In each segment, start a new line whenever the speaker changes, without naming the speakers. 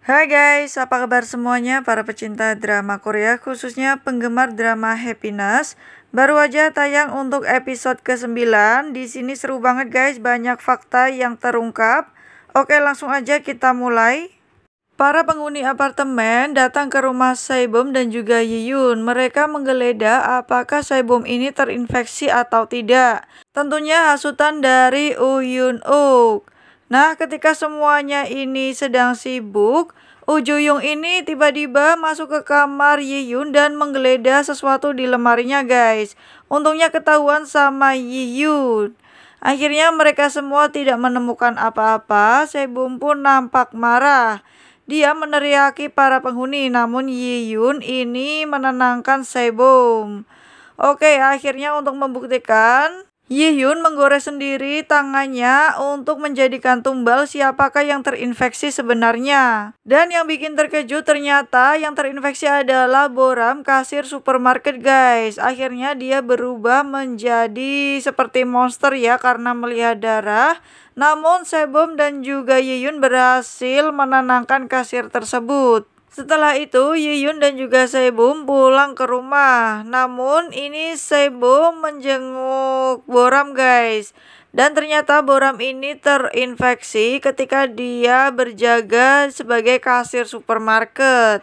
Hai guys, apa kabar semuanya para pecinta drama Korea, khususnya penggemar drama Happiness. Baru aja tayang untuk episode ke-9. Di sini seru banget guys, banyak fakta yang terungkap. Oke, langsung aja kita mulai. Para penghuni apartemen datang ke rumah Saebom dan juga Yiyun. Mereka menggeledah apakah Saebom ini terinfeksi atau tidak. Tentunya hasutan dari Uyun-uk. Nah, ketika semuanya ini sedang sibuk, Ujuyung ini tiba-tiba masuk ke kamar Yiyun dan menggeledah sesuatu di lemarinya guys. Untungnya ketahuan sama Yiyun. Akhirnya mereka semua tidak menemukan apa-apa. Saebom pun nampak marah. Dia meneriaki para penghuni, namun Yiyun ini menenangkan Saebom. Oke, akhirnya untuk membuktikan, Yiyun menggores sendiri tangannya untuk menjadikan tumbal siapakah yang terinfeksi sebenarnya. Dan yang bikin terkejut ternyata yang terinfeksi adalah Boram, kasir supermarket guys. Akhirnya dia berubah menjadi seperti monster ya karena melihat darah. Namun Saebom dan juga Yiyun berhasil menenangkan kasir tersebut. Setelah itu, Yiyun dan juga Saebom pulang ke rumah. Namun, ini Saebom menjenguk Boram guys. Dan ternyata Boram ini terinfeksi ketika dia berjaga sebagai kasir supermarket.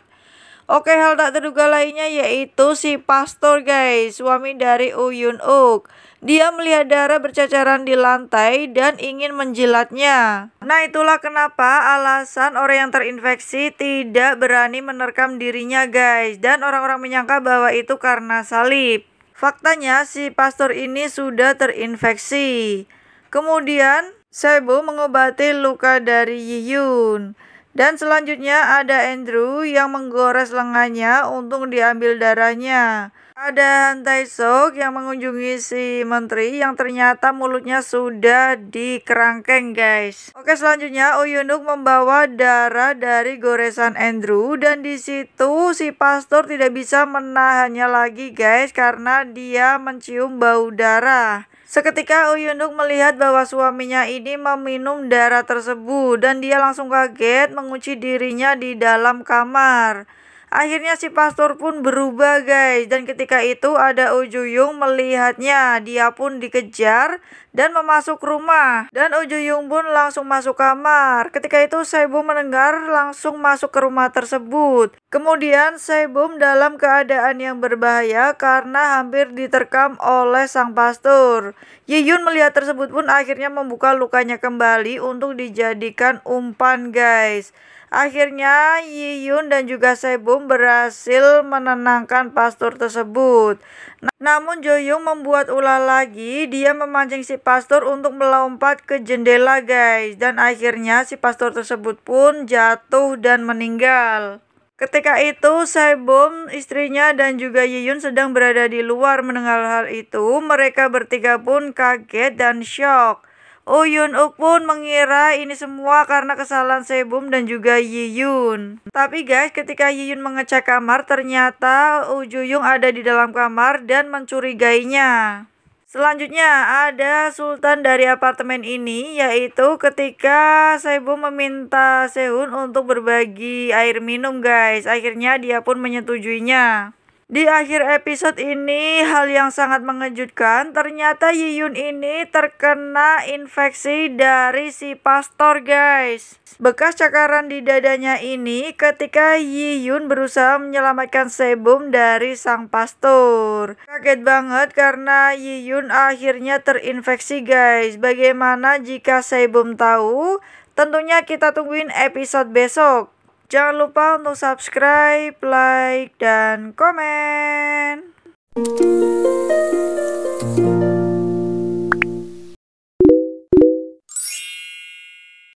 Oke, hal tak terduga lainnya yaitu si pastor guys, suami dari Uyun-uk. Dia melihat darah berceceran di lantai dan ingin menjilatnya. Nah, itulah kenapa alasan orang yang terinfeksi tidak berani menerkam dirinya guys. Dan orang-orang menyangka bahwa itu karena salib. Faktanya si pastor ini sudah terinfeksi. Kemudian Saebom mengobati luka dari Yiyun. Dan selanjutnya ada Andrew yang menggores lengannya untuk diambil darahnya. Ada Han Tae-sok yang mengunjungi si menteri yang ternyata mulutnya sudah dikerangkeng guys. Oke, selanjutnya Uyun-uk membawa darah dari goresan Andrew dan di situ si pastor tidak bisa menahannya lagi guys karena dia mencium bau darah. Seketika Uyun-uk melihat bahwa suaminya ini meminum darah tersebut dan dia langsung kaget mengunci dirinya di dalam kamar. Akhirnya si pastor pun berubah guys dan ketika itu ada Ujuyung melihatnya. Dia pun dikejar dan memasuk rumah dan Ujuyung pun langsung masuk kamar. Ketika itu Saebom mendengar langsung masuk ke rumah tersebut. Kemudian Saebom dalam keadaan yang berbahaya karena hampir diterkam oleh sang pastor. Yiyun melihat tersebut pun akhirnya membuka lukanya kembali untuk dijadikan umpan guys. Akhirnya Yiyun dan juga Saebom berhasil menenangkan pastor tersebut. Namun Joyoung membuat ulah lagi, dia memancing si pastor untuk melompat ke jendela guys. Dan akhirnya si pastor tersebut pun jatuh dan meninggal. Ketika itu Saebom, istrinya dan juga Yiyun sedang berada di luar mendengar hal itu. Mereka bertiga pun kaget dan shock. Uyun-uk pun mengira ini semua karena kesalahan Saebom dan juga Yiyun. Tapi guys, ketika Yiyun mengecek kamar, ternyata Ujuyung ada di dalam kamar dan mencurigainya. Selanjutnya ada sultan dari apartemen ini, yaitu ketika Saebom meminta Sehun untuk berbagi air minum guys. Akhirnya dia pun menyetujuinya. Di akhir episode ini, hal yang sangat mengejutkan, ternyata Yiyun ini terkena infeksi dari si pastor guys. Bekas cakaran di dadanya ini ketika Yiyun berusaha menyelamatkan Saebom dari sang pastor. Kaget banget karena Yiyun akhirnya terinfeksi guys. Bagaimana jika Saebom tahu? Tentunya kita tungguin episode besok. Jangan lupa untuk subscribe, like, dan komen.